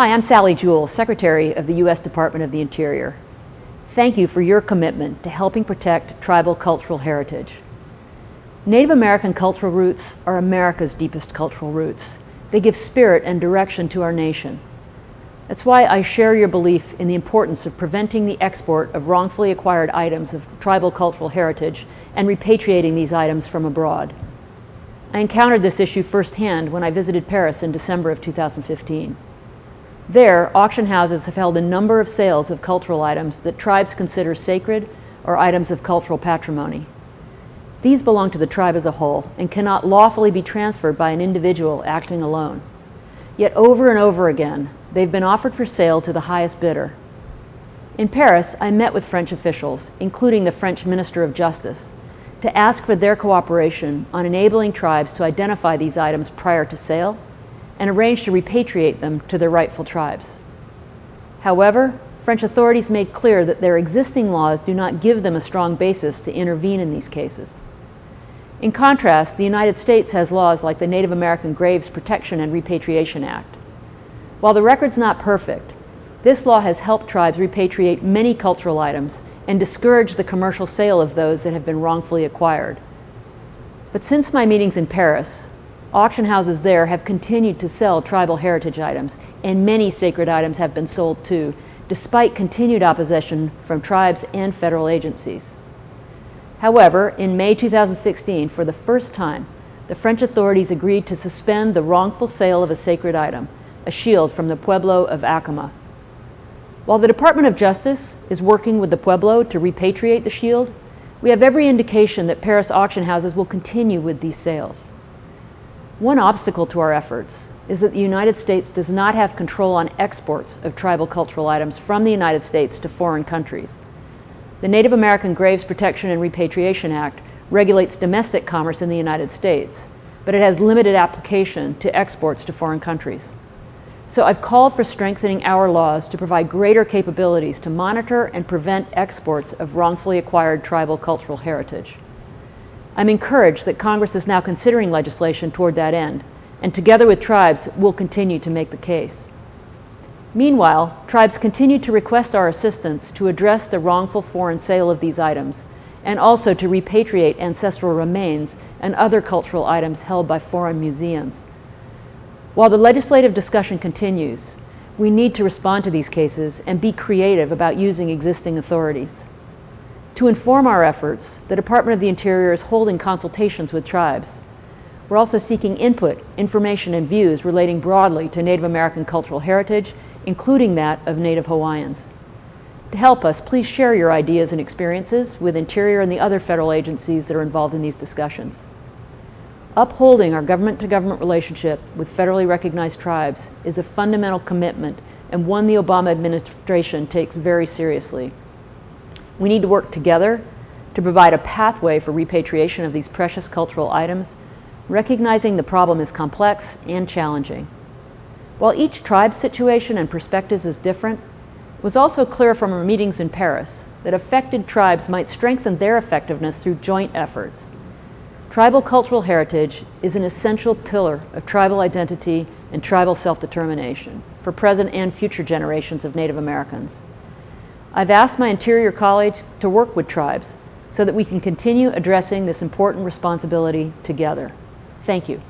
Hi, I'm Sally Jewell, Secretary of the U.S. Department of the Interior. Thank you for your commitment to helping protect tribal cultural heritage. Native American cultural roots are America's deepest cultural roots. They give spirit and direction to our nation. That's why I share your belief in the importance of preventing the export of wrongfully acquired items of tribal cultural heritage and repatriating these items from abroad. I encountered this issue firsthand when I visited Paris in December of 2015. There, auction houses have held a number of sales of cultural items that tribes consider sacred or items of cultural patrimony. These belong to the tribe as a whole and cannot lawfully be transferred by an individual acting alone. Yet over and over again, they've been offered for sale to the highest bidder. In Paris, I met with French officials, including the French Minister of Justice, to ask for their cooperation on enabling tribes to identify these items prior to sale and arrange to repatriate them to their rightful tribes. However, French authorities made clear that their existing laws do not give them a strong basis to intervene in these cases. In contrast, the United States has laws like the Native American Graves Protection and Repatriation Act. While the record's not perfect, this law has helped tribes repatriate many cultural items and discourage the commercial sale of those that have been wrongfully acquired. But since my meetings in Paris, auction houses there have continued to sell tribal heritage items, and many sacred items have been sold too, despite continued opposition from tribes and federal agencies. However, in May 2016, for the first time, the French authorities agreed to suspend the wrongful sale of a sacred item, a shield from the Pueblo of Acoma. While the Department of Justice is working with the Pueblo to repatriate the shield, we have every indication that Paris auction houses will continue with these sales. One obstacle to our efforts is that the United States does not have control on exports of tribal cultural items from the United States to foreign countries. The Native American Graves Protection and Repatriation Act regulates domestic commerce in the United States, but it has limited application to exports to foreign countries. So I've called for strengthening our laws to provide greater capabilities to monitor and prevent exports of wrongfully acquired tribal cultural heritage. I'm encouraged that Congress is now considering legislation toward that end, and together with tribes, we'll continue to make the case. Meanwhile, tribes continue to request our assistance to address the wrongful foreign sale of these items, and also to repatriate ancestral remains and other cultural items held by foreign museums. While the legislative discussion continues, we need to respond to these cases and be creative about using existing authorities. To inform our efforts, the Department of the Interior is holding consultations with tribes. We're also seeking input, information, and views relating broadly to Native American cultural heritage, including that of Native Hawaiians. To help us, please share your ideas and experiences with Interior and the other federal agencies that are involved in these discussions. Upholding our government-to-government relationship with federally recognized tribes is a fundamental commitment and one the Obama administration takes very seriously. We need to work together to provide a pathway for repatriation of these precious cultural items, recognizing the problem is complex and challenging. While each tribe's situation and perspectives is different, it was also clear from our meetings in Paris that affected tribes might strengthen their effectiveness through joint efforts. Tribal cultural heritage is an essential pillar of tribal identity and tribal self-determination for present and future generations of Native Americans. I've asked my Interior colleagues to work with tribes so that we can continue addressing this important responsibility together. Thank you.